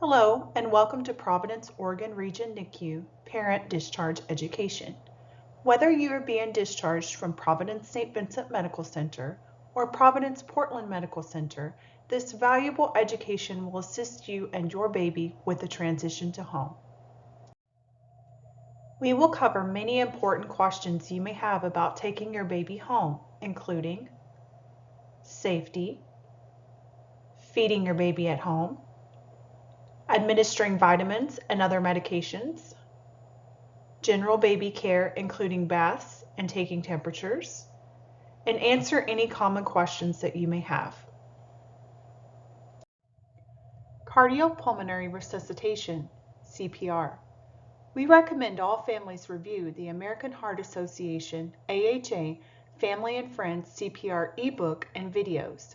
Hello, and welcome to Providence, Oregon Region NICU Parent Discharge Education. Whether you are being discharged from Providence St. Vincent Medical Center or Providence Portland Medical Center, this valuable education will assist you and your baby with the transition to home. We will cover many important questions you may have about taking your baby home, including safety, feeding your baby at home, administering vitamins and other medications, general baby care including baths and taking temperatures, and answer any common questions that you may have. Cardiopulmonary resuscitation, CPR. We recommend all families review the American Heart Association, AHA, Family and Friends CPR ebook and videos.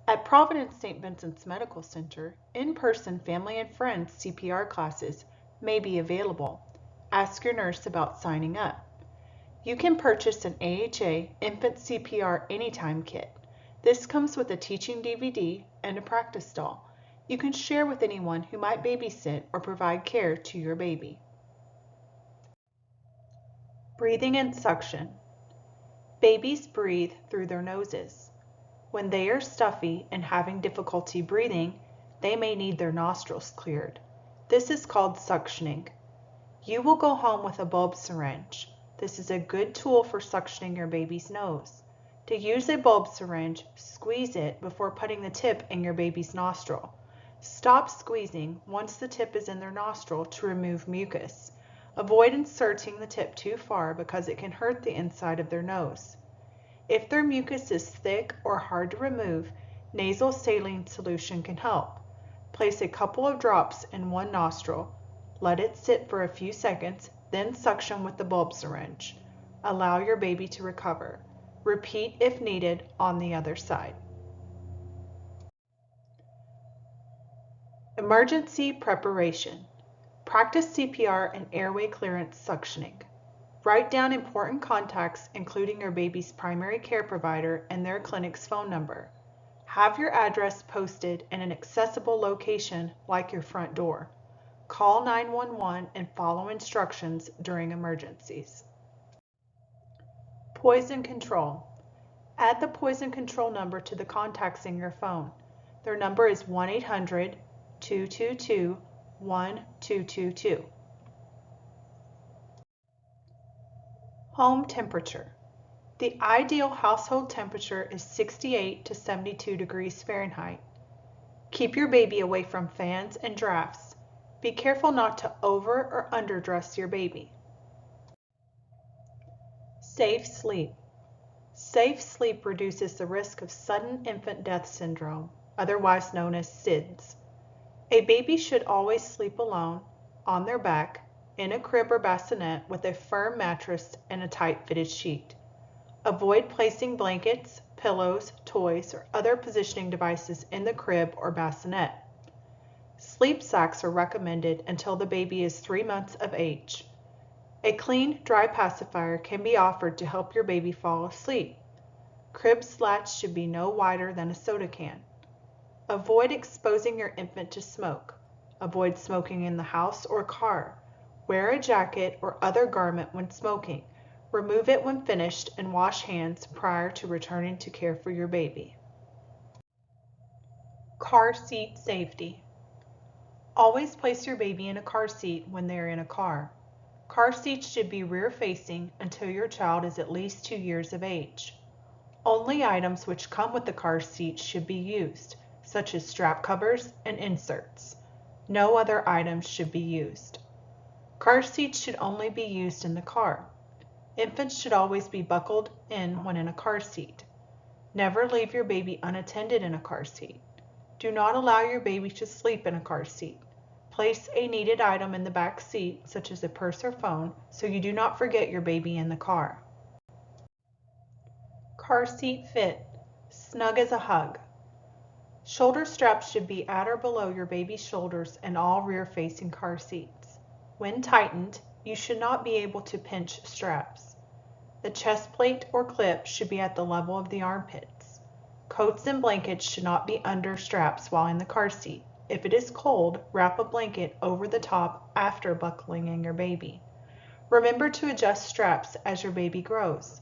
At Providence St. Vincent's Medical Center, in-person Family and Friends CPR classes may be available. Ask your nurse about signing up. You can purchase an AHA Infant CPR Anytime kit. This comes with a teaching DVD and a practice doll. You can share with anyone who might babysit or provide care to your baby. Breathing and suction. Babies breathe through their noses. When they are stuffy and having difficulty breathing, they may need their nostrils cleared. This is called suctioning. You will go home with a bulb syringe. This is a good tool for suctioning your baby's nose. To use a bulb syringe, squeeze it before putting the tip in your baby's nostril. Stop squeezing once the tip is in their nostril to remove mucus. Avoid inserting the tip too far because it can hurt the inside of their nose. If their mucus is thick or hard to remove, nasal saline solution can help. Place a couple of drops in one nostril. Let it sit for a few seconds, then suction with the bulb syringe. Allow your baby to recover. Repeat if needed on the other side. Emergency preparation. Practice CPR and airway clearance suctioning. Write down important contacts, including your baby's primary care provider and their clinic's phone number. Have your address posted in an accessible location like your front door. Call 911 and follow instructions during emergencies. Poison control. Add the poison control number to the contacts in your phone. Their number is 1-800-222-1222. Home temperature. The ideal household temperature is 68 to 72 degrees Fahrenheit. Keep your baby away from fans and drafts. Be careful not to over or underdress your baby. Safe sleep. Safe sleep reduces the risk of sudden infant death syndrome, otherwise known as SIDS. A baby should always sleep alone, on their back, in a crib or bassinet with a firm mattress and a tight-fitted sheet. Avoid placing blankets, pillows, toys, or other positioning devices in the crib or bassinet. Sleep sacks are recommended until the baby is 3 months of age. A clean, dry pacifier can be offered to help your baby fall asleep. Crib slats should be no wider than a soda can. Avoid exposing your infant to smoke. Avoid smoking in the house or car. Wear a jacket or other garment when smoking. Remove it when finished and wash hands prior to returning to care for your baby. Car seat safety. Always place your baby in a car seat when they are in a car. Car seats should be rear facing until your child is at least 2 years of age. Only items which come with the car seat should be used, such as strap covers and inserts. No other items should be used. Car seats should only be used in the car. Infants should always be buckled in when in a car seat. Never leave your baby unattended in a car seat. Do not allow your baby to sleep in a car seat. Place a needed item in the back seat, such as a purse or phone, so you do not forget your baby in the car. Car seat fit. Snug as a hug. Shoulder straps should be at or below your baby's shoulders in all rear-facing car seats. When tightened, you should not be able to pinch straps. The chest plate or clip should be at the level of the armpits. Coats and blankets should not be under straps while in the car seat. If it is cold, wrap a blanket over the top after buckling in your baby. Remember to adjust straps as your baby grows.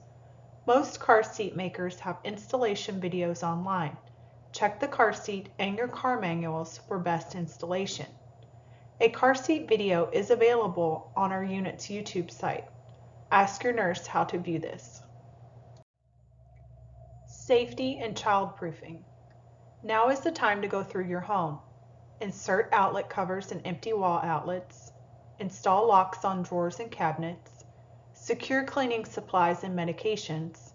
Most car seat makers have installation videos online. Check the car seat and your car manuals for best installation. A car seat video is available on our unit's YouTube site. Ask your nurse how to view this. Safety and childproofing. Now is the time to go through your home. Insert outlet covers in empty wall outlets. Install locks on drawers and cabinets. Secure cleaning supplies and medications.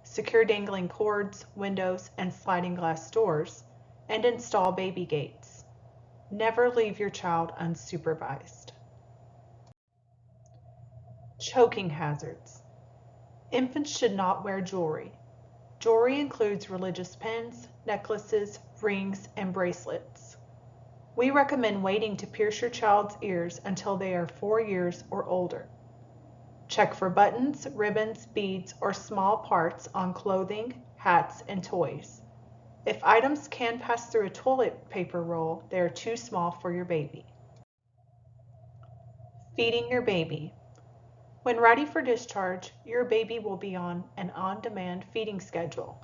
Secure dangling cords, windows, and sliding glass doors. And install baby gates. Never leave your child unsupervised. Choking hazards. Infants should not wear jewelry. Jewelry includes religious pins, necklaces, rings, and bracelets. We recommend waiting to pierce your child's ears until they are 4 years or older. Check for buttons, ribbons, beads, or small parts on clothing, hats, and toys. If items can pass through a toilet paper roll, they are too small for your baby. Feeding your baby. When ready for discharge, your baby will be on an on-demand feeding schedule.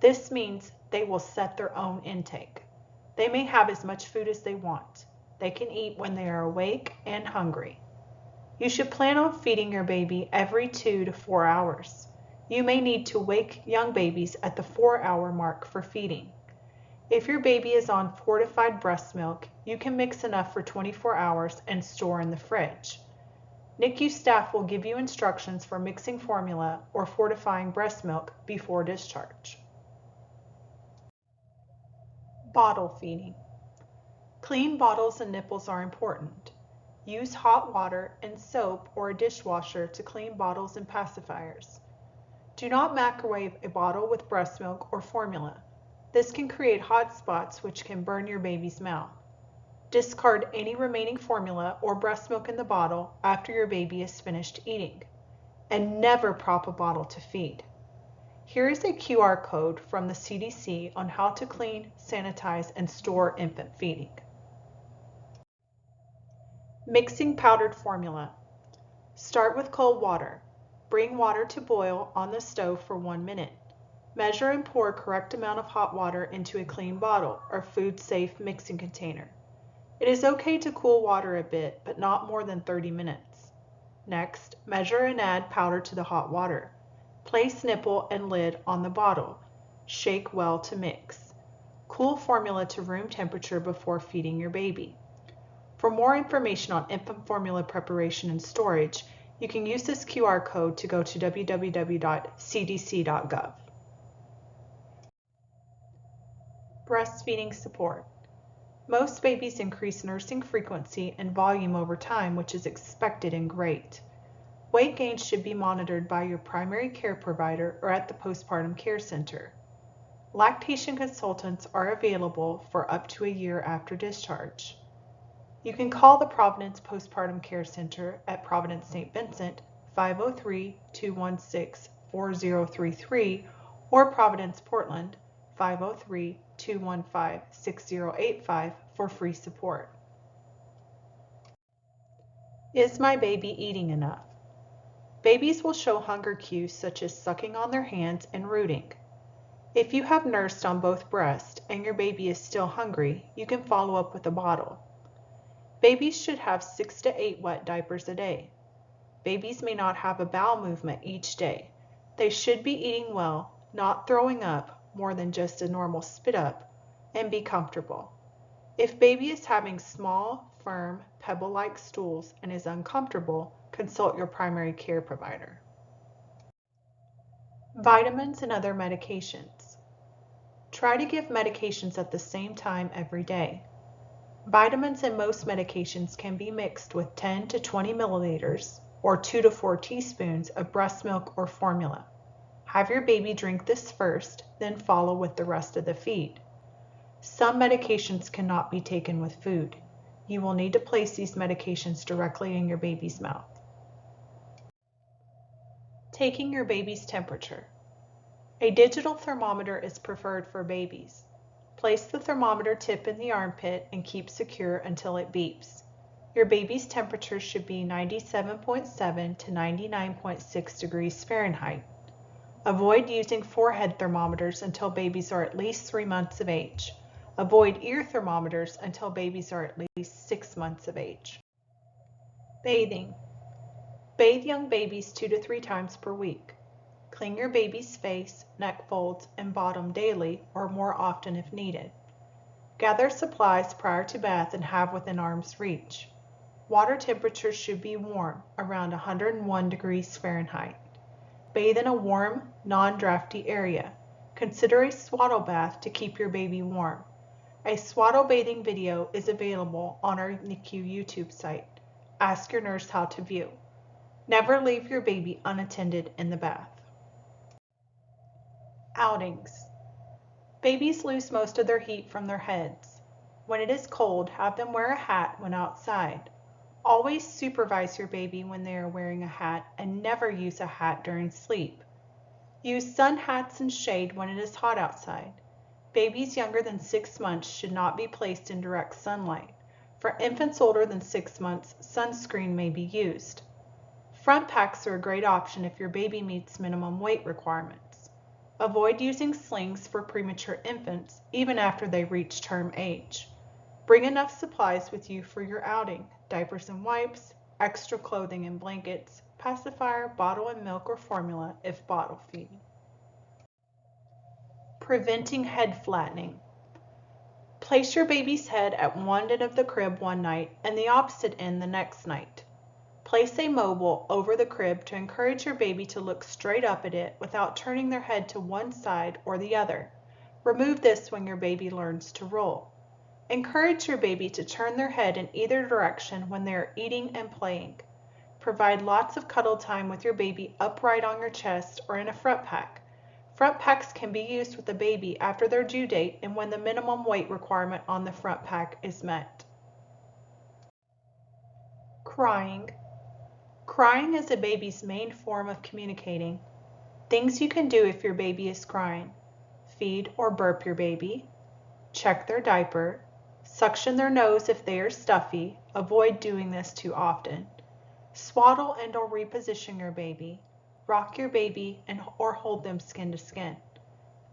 This means they will set their own intake. They may have as much food as they want. They can eat when they are awake and hungry. You should plan on feeding your baby every 2 to 4 hours. You may need to wake young babies at the 4-hour mark for feeding. If your baby is on fortified breast milk, you can mix enough for 24 hours and store in the fridge. NICU staff will give you instructions for mixing formula or fortifying breast milk before discharge. Bottle feeding. Clean bottles and nipples are important. Use hot water and soap or a dishwasher to clean bottles and pacifiers. Do not microwave a bottle with breast milk or formula. This can create hot spots which can burn your baby's mouth. Discard any remaining formula or breast milk in the bottle after your baby is finished eating. And never prop a bottle to feed. Here is a QR code from the CDC on how to clean, sanitize, and store infant feeding. Mixing powdered formula. Start with cold water. Bring water to boil on the stove for 1 minute. Measure and pour correct amount of hot water into a clean bottle or food-safe mixing container. It is okay to cool water a bit, but not more than 30 minutes. Next, measure and add powder to the hot water. Place nipple and lid on the bottle. Shake well to mix. Cool formula to room temperature before feeding your baby. For more information on infant formula preparation and storage, you can use this QR code to go to www.cdc.gov. Breastfeeding support. Most babies increase nursing frequency and volume over time, which is expected and great. Weight gain should be monitored by your primary care provider or at the postpartum care center. Lactation consultants are available for up to a year after discharge. You can call the Providence Postpartum Care Center at Providence St. Vincent 503-216-4033 or Providence Portland 503-215-6085 for free support. Is my baby eating enough? Babies will show hunger cues such as sucking on their hands and rooting. If you have nursed on both breasts and your baby is still hungry, you can follow up with a bottle. Babies should have 6 to 8 wet diapers a day. Babies may not have a bowel movement each day. They should be eating well, not throwing up more than just a normal spit up, and be comfortable. If baby is having small, firm, pebble-like stools and is uncomfortable, consult your primary care provider. Vitamins and other medications. Try to give medications at the same time every day. Vitamins and most medications can be mixed with 10 to 20 milliliters or 2 to 4 teaspoons of breast milk or formula. Have your baby drink this first, then follow with the rest of the feed. Some medications cannot be taken with food. You will need to place these medications directly in your baby's mouth. Taking your baby's temperature. A digital thermometer is preferred for babies. Place the thermometer tip in the armpit and keep secure until it beeps. Your baby's temperature should be 97.7 to 99.6 degrees Fahrenheit. Avoid using forehead thermometers until babies are at least 3 months of age. Avoid ear thermometers until babies are at least 6 months of age. Bathing. Bathe young babies 2 to 3 times per week. Clean your baby's face, neck folds, and bottom daily or more often if needed. Gather supplies prior to bath and have within arm's reach. Water temperature should be warm, around 101 degrees Fahrenheit. Bathe in a warm, non-drafty area. Consider a swaddle bath to keep your baby warm. A swaddle bathing video is available on our NICU YouTube site. Ask your nurse how to view. Never leave your baby unattended in the bath. Outings. Babies lose most of their heat from their heads. When it is cold, have them wear a hat when outside. Always supervise your baby when they are wearing a hat and never use a hat during sleep. Use sun hats and shade when it is hot outside. Babies younger than 6 months should not be placed in direct sunlight. For infants older than 6 months, sunscreen may be used. Front packs are a great option if your baby meets minimum weight requirements. Avoid using slings for premature infants, even after they reach term age. Bring enough supplies with you for your outing: diapers and wipes, extra clothing and blankets, pacifier, bottle and milk or formula if bottle feeding. Preventing head flattening. Place your baby's head at one end of the crib one night and the opposite end the next night. Place a mobile over the crib to encourage your baby to look straight up at it without turning their head to one side or the other. Remove this when your baby learns to roll. Encourage your baby to turn their head in either direction when they are eating and playing. Provide lots of cuddle time with your baby upright on your chest or in a front pack. Front packs can be used with the baby after their due date and when the minimum weight requirement on the front pack is met. Crying. Crying is a baby's main form of communicating. Things you can do if your baby is crying: feed or burp your baby, check their diaper, suction their nose if they are stuffy, avoid doing this too often, swaddle and or reposition your baby, rock your baby or hold them skin to skin.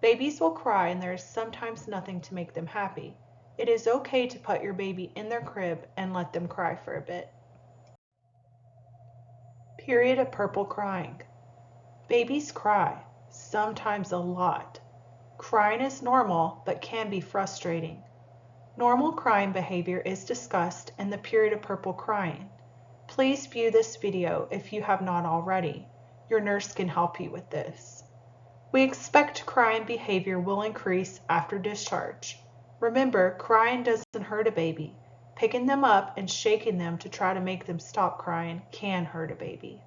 Babies will cry and there is sometimes nothing to make them happy. It is okay to put your baby in their crib and let them cry for a bit. Period of purple crying. Babies cry, sometimes a lot. Crying is normal but can be frustrating. Normal crying behavior is discussed in the period of purple crying. Please view this video if you have not already. Your nurse can help you with this. We expect crying behavior will increase after discharge. Remember, crying doesn't hurt a baby. Picking them up and shaking them to try to make them stop crying can hurt a baby.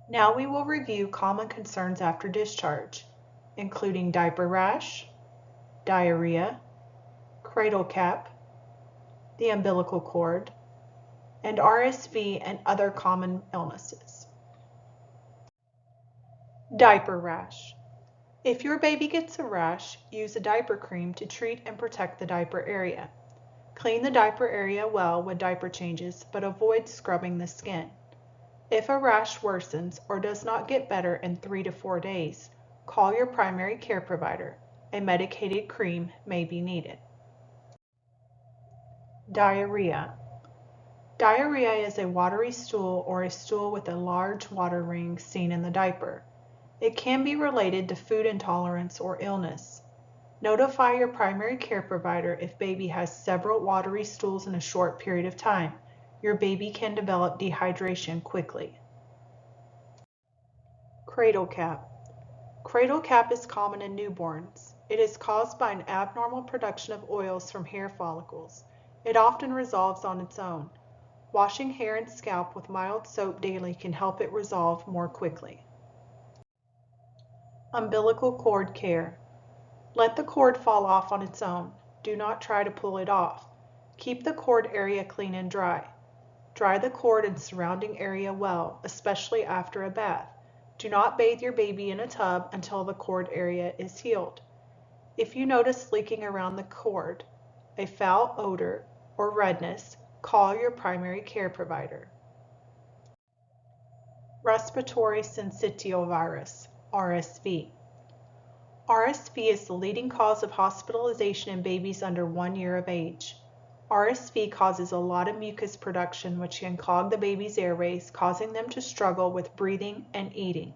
Now we will review common concerns after discharge, including diaper rash, diarrhea, cradle cap, the umbilical cord, and RSV and other common illnesses. Diaper rash. If your baby gets a rash, use a diaper cream to treat and protect the diaper area. Clean the diaper area well with diaper changes, but avoid scrubbing the skin. If a rash worsens or does not get better in 3 to 4 days, call your primary care provider. A medicated cream may be needed. Diarrhea. Diarrhea is a watery stool or a stool with a large water ring seen in the diaper. It can be related to food intolerance or illness. Notify your primary care provider if baby has several watery stools in a short period of time. Your baby can develop dehydration quickly. Cradle cap. Cradle cap is common in newborns. It is caused by an abnormal production of oils from hair follicles. It often resolves on its own. Washing hair and scalp with mild soap daily can help it resolve more quickly. Umbilical cord care. Let the cord fall off on its own. Do not try to pull it off. Keep the cord area clean and dry. Dry the cord and surrounding area well, especially after a bath. Do not bathe your baby in a tub until the cord area is healed. If you notice leaking around the cord, a foul odor, or redness, call your primary care provider. Respiratory syncytial virus, RSV. RSV is the leading cause of hospitalization in babies under 1 year of age. RSV causes a lot of mucus production, which can clog the baby's airways, causing them to struggle with breathing and eating.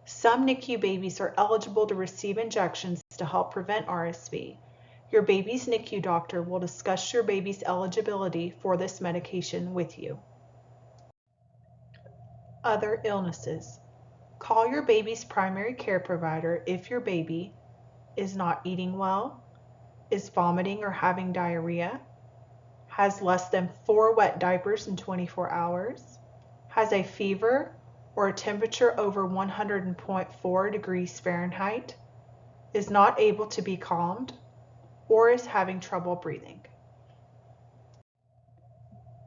Some NICU babies are eligible to receive injections to help prevent RSV. Your baby's NICU doctor will discuss your baby's eligibility for this medication with you. Other illnesses. Call your baby's primary care provider if your baby is not eating well, is vomiting or having diarrhea, has less than 4 wet diapers in 24 hours, has a fever or a temperature over 100.4 degrees Fahrenheit, is not able to be calmed, or is having trouble breathing.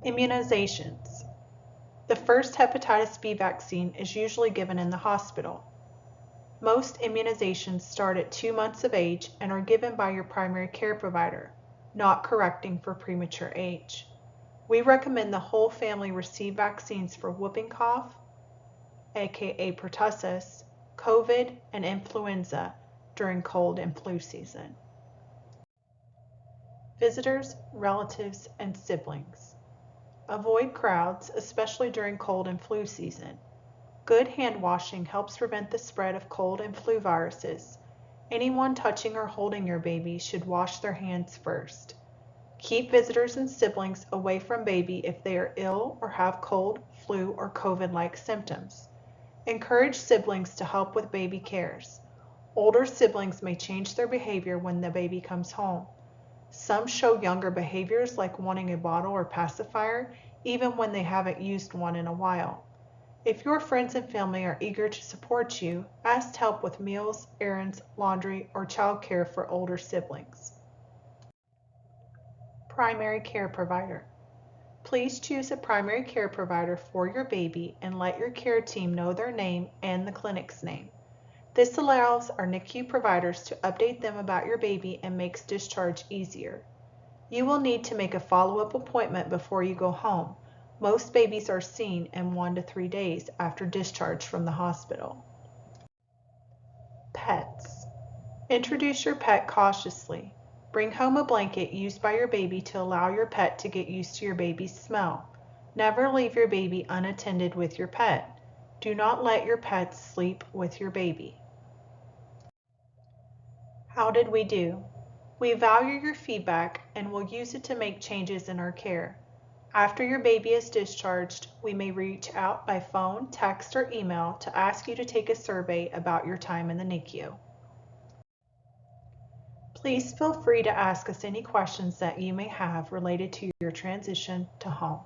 Immunizations. The first hepatitis B vaccine is usually given in the hospital. Most immunizations start at 2 months of age and are given by your primary care provider, not correcting for premature age. We recommend the whole family receive vaccines for whooping cough, aka pertussis, COVID, and influenza during cold and flu season. Visitors, relatives, and siblings. Avoid crowds, especially during cold and flu season. Good hand washing helps prevent the spread of cold and flu viruses. Anyone touching or holding your baby should wash their hands first. Keep visitors and siblings away from baby if they are ill or have cold, flu, or COVID-like symptoms. Encourage siblings to help with baby cares. Older siblings may change their behavior when the baby comes home. Some show younger behaviors like wanting a bottle or pacifier even when they haven't used one in a while. If your friends and family are eager to support you, ask help with meals, errands, laundry, or childcare for older siblings. Primary care provider. Please choose a primary care provider for your baby and let your care team know their name and the clinic's name. This allows our NICU providers to update them about your baby and makes discharge easier. You will need to make a follow-up appointment before you go home. Most babies are seen in 1 to 3 days after discharge from the hospital. Pets. Introduce your pet cautiously. Bring home a blanket used by your baby to allow your pet to get used to your baby's smell. Never leave your baby unattended with your pet. Do not let your pets sleep with your baby. How did we do? We value your feedback and will use it to make changes in our care. After your baby is discharged, we may reach out by phone, text, or email to ask you to take a survey about your time in the NICU. Please feel free to ask us any questions that you may have related to your transition to home.